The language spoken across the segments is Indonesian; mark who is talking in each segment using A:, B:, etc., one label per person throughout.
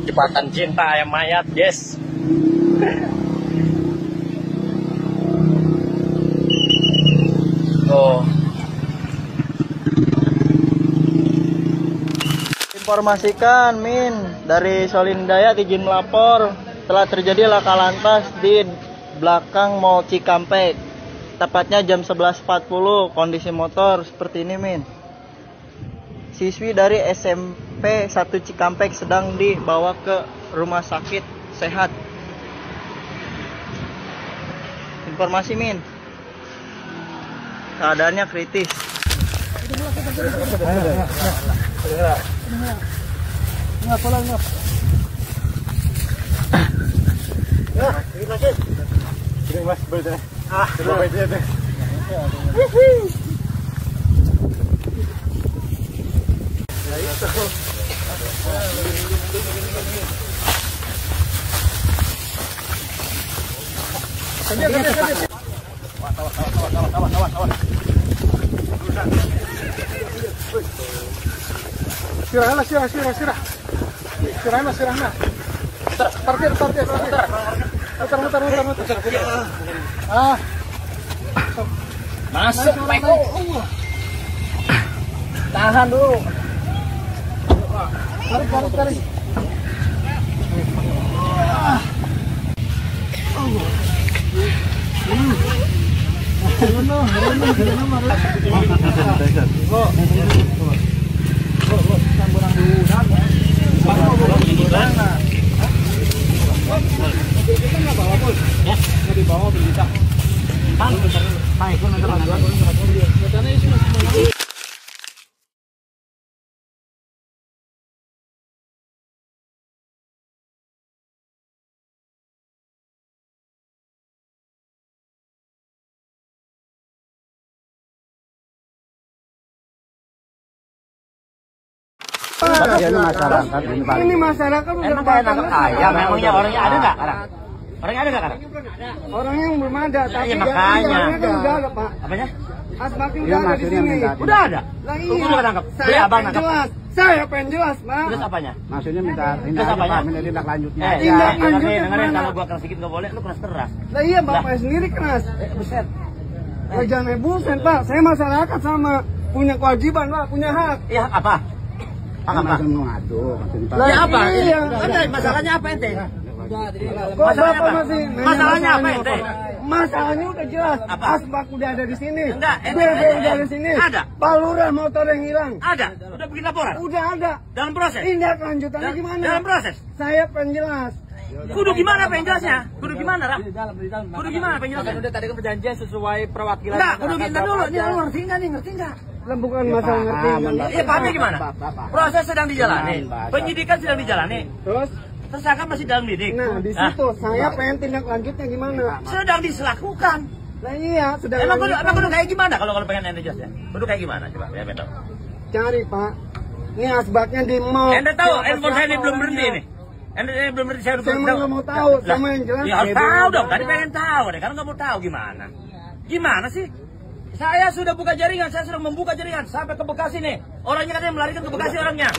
A: Jembatan cinta yang mayat, guys. Oh. Informasikan Min dari Solindaya izin melapor telah terjadi laka lantas di belakang Mall Cikampek. Tepatnya jam 11.40, kondisi motor seperti ini Min. Siswi dari SMP 1 Cikampek sedang dibawa ke rumah sakit sehat. Informasi Min. Keadaannya kritis. Sirahlah. Parkir. Muter. Masuk, Peko. Tahan dulu. Tarik.
B: Ini masyarakat
A: emang kayak nangkep ayam, memangnya orangnya ada nggak sekarang? Orangnya ada nggak sekarang?
B: Orangnya yang belum ada, tapi
A: ya, makanya
B: kan udah ada Pak.
A: Apanya?
B: Asmaking udah ada di sini.
A: Udah ada?
B: Lah
A: Tunggu
B: iya.
A: dulu nangkep.
B: Saya pengen jelas. Saya pengen jelas, Pak.
A: Terus apanya?
C: Maksudnya minta tindak lanjutnya.
A: Dengerin kalau gua keras sedikit nggak boleh, lu keras keras.
B: Lah iya, Bapak sendiri keras.
A: Buset.
B: Jangan buset, Pak. Saya masyarakat sama punya kewajiban, Pak, punya hak.
A: Iya, apa?
C: Apa mengadu?
A: Ya apa?
B: Iya.
A: Ente masalahnya apa ente?
B: Kok Bapak masih
A: Masalahnya apa ente?
B: Masalahnya udah jelas.
A: Apa?
B: Asbak udah ada di sini.
A: Enggak,
B: BB udah ada di sini.
A: Ada.
B: Pak Lurah motor yang hilang.
A: Ada. Udah bikin laporan?
B: Udah ada.
A: Dalam proses?
B: Tindak lanjutannya gimana?
A: Dalam proses?
B: Saya penjelas.
A: Kudu gimana penjelasnya? Kudu gimana, Ram? Kudu gimana penjelasnya?
C: Udah tadi kan perjanjian sesuai perwakilan.
A: Enggak, kudu kita dulu. Ini lu ngerti enggak nih? Ngerti enggak?
B: Lah bukan masalah ngerti.
A: Iya, pahamnya gimana? Proses sedang dijalani. Penyidikan sedang dijalani.
B: Terus
A: tersangka masih dalam lidik.
B: nah di situ saya pengen tindak lanjutnya gimana?
A: Sedang diselakukan.
B: Lah iya, sedang
A: Emang kudu kayak gimana kalau pengen ente jelas ya? Kudu kayak gimana coba? Ya betul.
B: cari Pak. Ini asbaknya di mall.
A: Ente tahu handphone saya ini belum berhenti nih. Ente belum berhenti, saya
B: Saya nggak mau tahu, sama yang jelas.
A: Ya harus tahu dong, tadi pengen tahu deh, karena nggak mau tahu gimana. Gimana sih? Saya sudah buka jaringan, saya sudah membuka jaringan sampai ke Bekasi nih. Orangnya katanya melarikan ke Bekasi orangnya.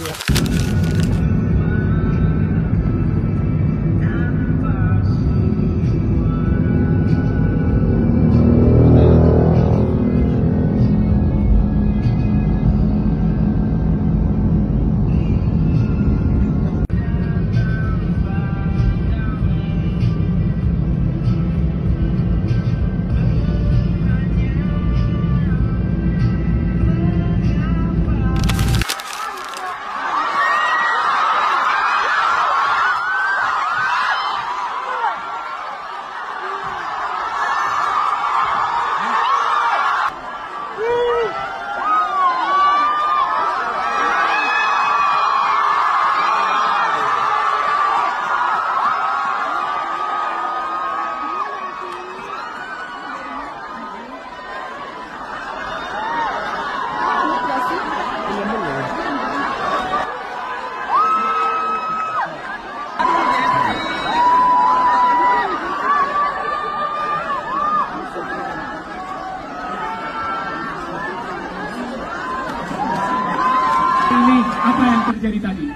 D: Apa yang terjadi tadi?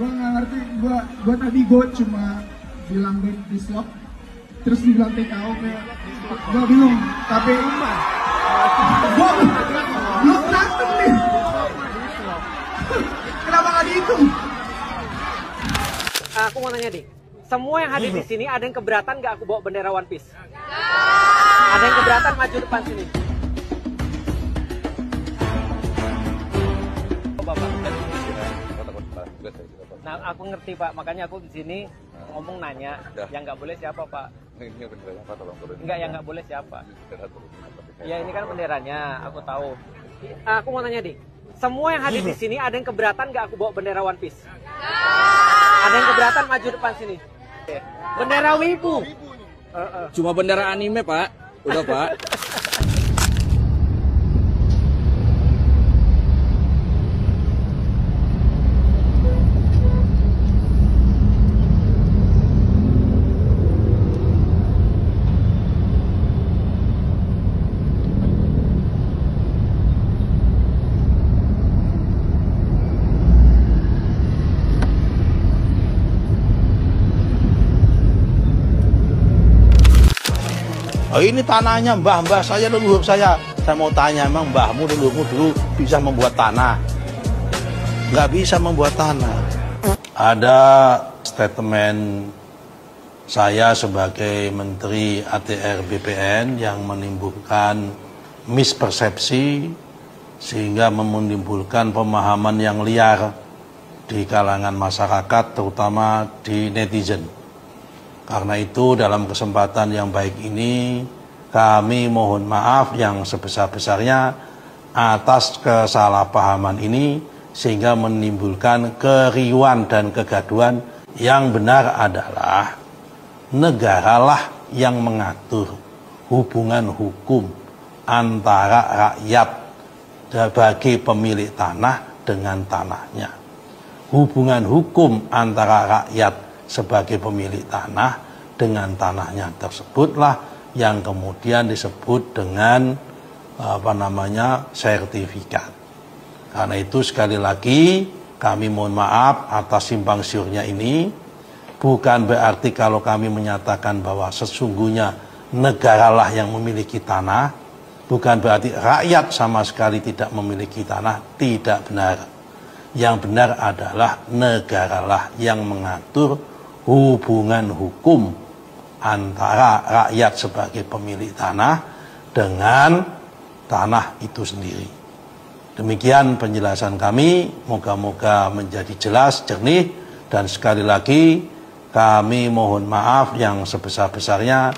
E: Gua nggak ngerti, gua tadi cuma bilang dislok, terus dibilang TKO kayak gua bingung, tapi gua belum berantem nih. Kenapa nggak dihitung?
C: Aku mau nanya dik, semua yang hadir di sini ada yang keberatan nggak aku bawa bendera One Piece? Ada yang keberatan maju depan sini? Nah, aku ngerti Pak, makanya aku di sini ngomong nanya, yang nggak boleh siapa Pak? Enggak, yang nggak boleh siapa? Ya ini kan benderanya, aku tahu. Aku mau nanya dik, semua yang hadir di sini ada yang keberatan nggak aku bawa bendera One Piece? Ada yang keberatan maju depan sini? Bendera Wibu.
F: Cuma bendera anime Pak, udah Pak.
G: Oh, ini tanahnya mbah-mbah saya, leluhur saya. Saya mau tanya, emang mbahmu leluhurmu dulu bisa membuat tanah? Nggak bisa membuat tanah. Ada statement saya sebagai Menteri ATR BPN yang menimbulkan mispersepsi sehingga menimbulkan pemahaman yang liar di kalangan masyarakat, terutama di netizen. Karena itu dalam kesempatan yang baik ini kami mohon maaf yang sebesar-besarnya atas kesalahpahaman ini sehingga menimbulkan keriuhan dan kegaduhan. Yang benar adalah negaralah yang mengatur hubungan hukum antara rakyat sebagai pemilik tanah dengan tanahnya. Hubungan hukum antara rakyat sebagai pemilik tanah dengan tanahnya tersebutlah yang kemudian disebut dengan sertifikat. Karena itu sekali lagi kami mohon maaf atas simpang siurnya ini. Bukan berarti kalau kami menyatakan bahwa sesungguhnya negaralah yang memiliki tanah, bukan berarti rakyat sama sekali tidak memiliki tanah. Tidak benar. Yang benar adalah negaralah yang mengatur hubungan hukum antara rakyat sebagai pemilik tanah dengan tanah itu sendiri. Demikian penjelasan kami, moga-moga menjadi jelas, jernih, dan sekali lagi kami mohon maaf yang sebesar-besarnya.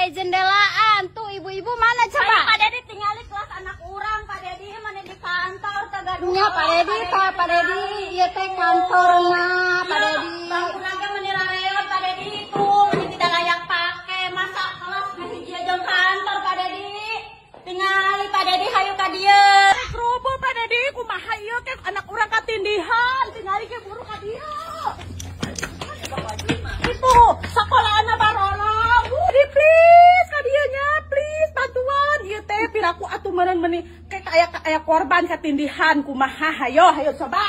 H: Jendelaan tuh ibu-ibu mana coba? Pak Dedi tinggal di kelas anak orang, Pak Dedi mana di kantor tegadunya Pak Dedi, Pak Dedi, iya teh kantornya Pak Dedi. Bangunannya menirareon Pak Dedi itu, ini tidak layak pakai, masa kelas masih dia jam kantor Pak Dedi. Tinggali Pak Dedi hayu ka dieu. Kerubu Pak Dedi, kumaha ieu teh anak urang katindihan, tinggali ke buru ka dieu. Itu sekolahana barola. Budi please kadianya please bantuan ieu teh piraku atuh meureun meuni kayak aya korban katindihan kumaha hayo coba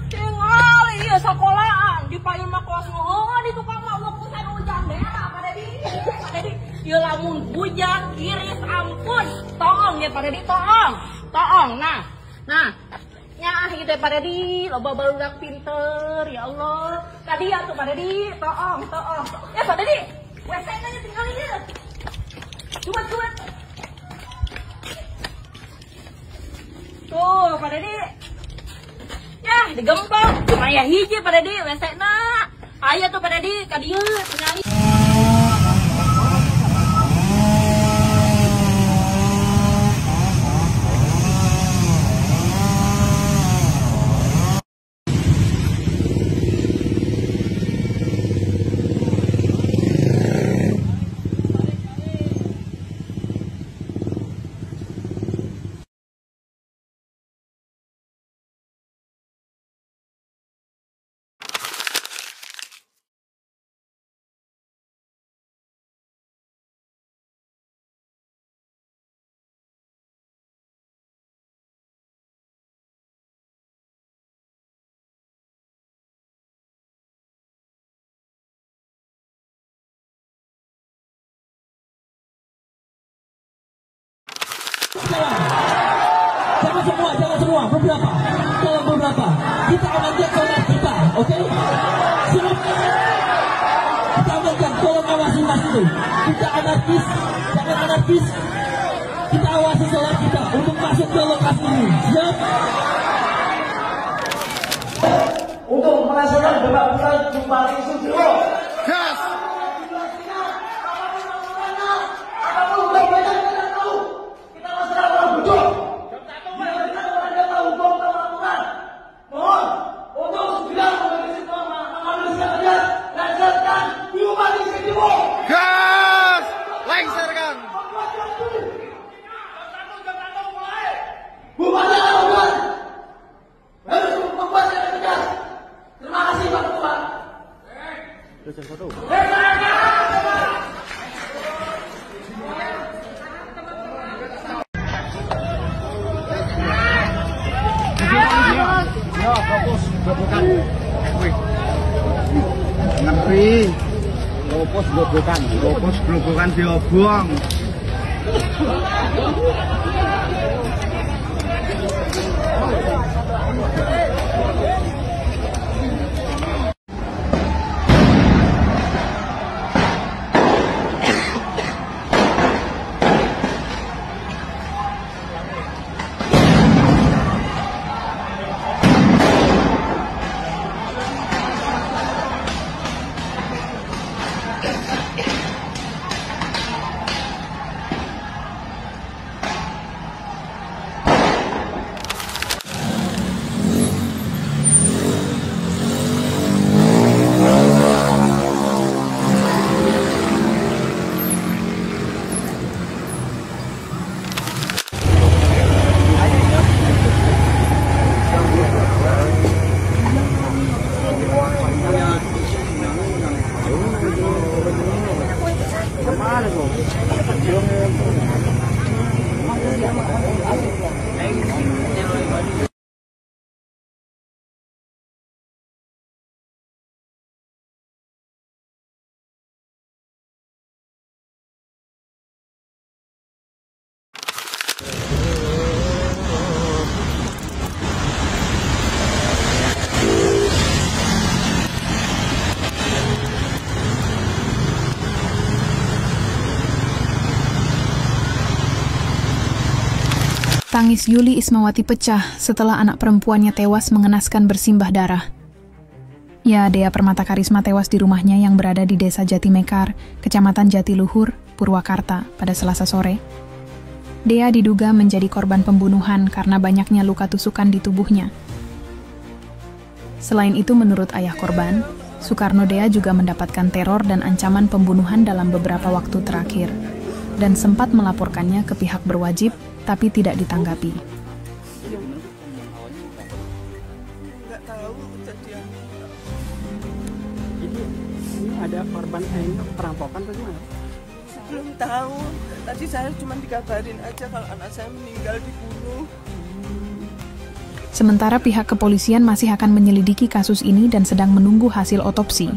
H: tinggal ieu sekolahan di payun mah kelas di tukang mah urusan hujan daerah Pak Dedi ieu lamun hujan iris ampun toong ya Pak Dedi toong nah nya ieu teh Pak Dedi loba barudak pinter ya Allah tadi atuh Pak Dedi toong ya Pak Dedi WC nya tinggal ieu cuat tuh Pak Dedi ya teh digembok cuma ya hiji pada di wesena aya tuh pada di ka dieu penyanyi.
D: Jangan semua, beberapa. Tolong beberapa. Kita amankan sholat kita, oke? Semua. Kita amankan, tolong awasi mas itu. Kita anarkis, jangan anarkis. Kita awasi sholat kita untuk masuk ke lokasi ini. Siap?
I: Untuk melaksanakan babak final jumpa isu Dewa.
B: Gas. Gas. Lengserkan.
I: Terima kasih Pak Ketua.
B: Ya, fokus gobokan. Wih. Ngerti. Fokus gobokan. Fokus gobokan diobong.
J: Tangis Yuli Ismawati pecah setelah anak perempuannya tewas mengenaskan bersimbah darah. Ya, Dea Permata Karisma tewas di rumahnya yang berada di Desa Jatimekar, Kecamatan Jatiluhur, Purwakarta, pada Selasa sore. Dea diduga menjadi korban pembunuhan karena banyaknya luka tusukan di tubuhnya. Selain itu, menurut ayah korban, Soekarno Dea juga mendapatkan teror dan ancaman pembunuhan dalam beberapa waktu terakhir, dan sempat melaporkannya ke pihak berwajib, tapi tidak ditanggapi.
B: Nggak tahu kejadiannya.
K: Jadi ini ada korban perampokan atau gimana?
B: Belum tahu. Tadi saya cuma dikabarin aja kalau anak saya meninggal dibunuh.
J: Sementara pihak kepolisian masih akan menyelidiki kasus ini dan sedang menunggu hasil otopsi.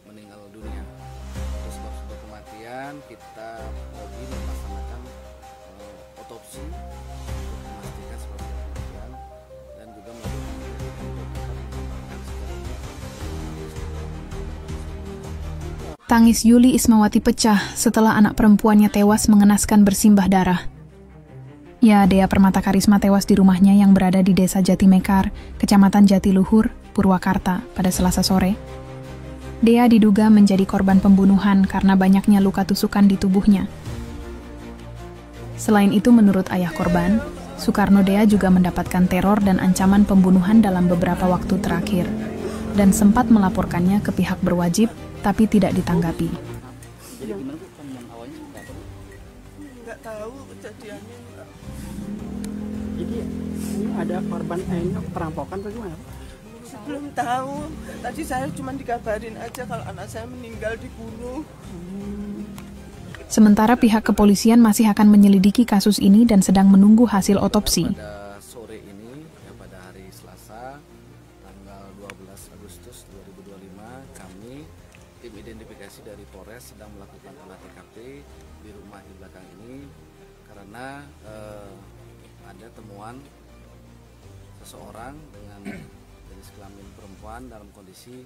F: Meninggal dunia. Terus sebab kematian kita lebih melaksanakan
L: otopsi memastikan sebab kematian dan juga melakukan
J: Tangis Yuli Ismawati pecah setelah anak perempuannya tewas mengenaskan bersimbah darah. Ya, Dea Permata Karisma tewas di rumahnya yang berada di Desa Jatimekar, Kecamatan Jatiluhur, Purwakarta pada Selasa sore. Dea diduga menjadi korban pembunuhan karena banyaknya luka tusukan di tubuhnya. Selain itu, menurut ayah korban, Soekarno Dea juga mendapatkan teror dan ancaman pembunuhan dalam beberapa waktu terakhir, dan sempat melaporkannya ke pihak berwajib, tapi tidak ditanggapi.
K: Jadi gimana Bu yang awalnya seperti apa?
B: Nggak tahu kejadiannya.
K: Jadi ini ada korban ini perampokan atau gimana?
B: Belum tahu. Tadi saya cuma dikabarin aja kalau anak saya meninggal dibunuh.
J: Sementara pihak kepolisian masih akan menyelidiki kasus ini dan sedang menunggu hasil otopsi.
L: Pada sore ini, ya pada hari Selasa, tanggal 12 Agustus 2025, kami tim identifikasi dari Polres sedang melakukan olah TKP di rumah di belakang ini karena ada temuan seseorang dengan jenis kelamin perempuan dalam kondisi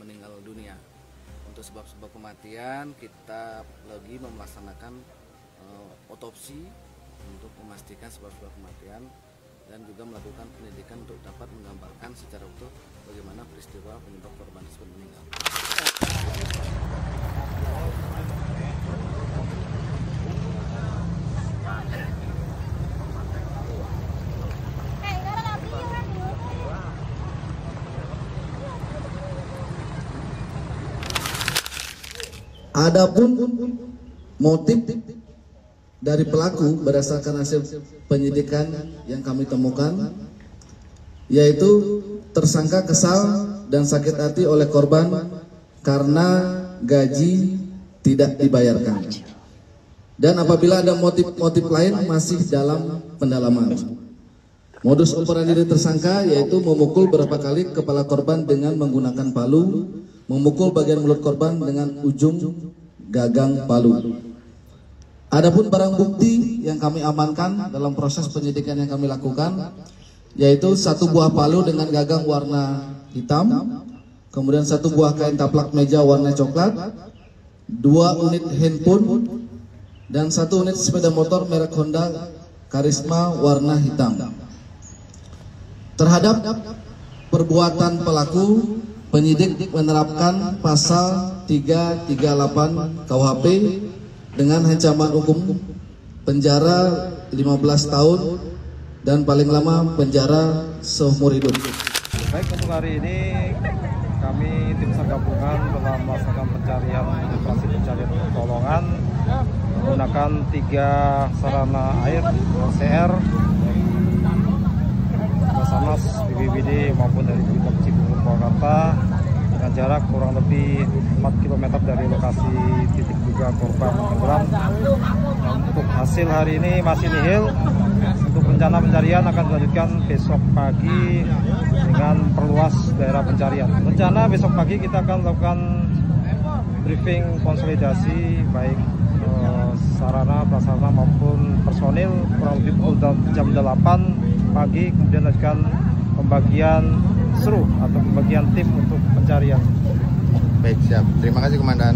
L: meninggal dunia. Untuk sebab-sebab kematian kita lagi melaksanakan otopsi untuk memastikan sebab-sebab kematian dan juga melakukan penyelidikan untuk dapat menggambarkan secara utuh bagaimana peristiwa penyebab korban tersebut meninggal.
M: Adapun motif dari pelaku berdasarkan hasil penyidikan yang kami temukan, yaitu tersangka kesal dan sakit hati oleh korban karena gaji tidak dibayarkan. Dan apabila ada motif-motif lain masih dalam pendalaman. Modus operandi dari tersangka yaitu memukul beberapa kali kepala korban dengan menggunakan palu, memukul bagian mulut korban dengan ujung gagang palu. Adapun barang bukti yang kami amankan dalam proses penyidikan yang kami lakukan, yaitu satu buah palu dengan gagang warna hitam, kemudian satu buah kain taplak meja warna coklat, 2 unit handphone, dan 1 unit sepeda motor merek Honda Karisma warna hitam. Terhadap perbuatan pelaku, penyidik menerapkan pasal 338 KUHP dengan ancaman hukum penjara 15 tahun dan paling lama penjara seumur hidup.
N: Baik, untuk hari ini kami tim SAR gabungan telah melaksanakan pencarian operasi pencarian pertolongan menggunakan 3 sarana air CR Basarnas, BPBD maupun dari Brimop Cibubur Purwakarta dengan jarak kurang lebih 4 km dari lokasi titik duga korban tenggelam. Untuk hasil hari ini masih nihil. Untuk rencana pencarian akan dilanjutkan besok pagi dengan perluas daerah pencarian. Rencana besok pagi kita akan melakukan briefing konsolidasi baik sarana, prasarana maupun personil kurang lebih pukul jam 8 pagi, kemudian lanjutkan pembagian seru atau pembagian tim untuk pencarian.
O: Baik, siap. Terima kasih Komandan.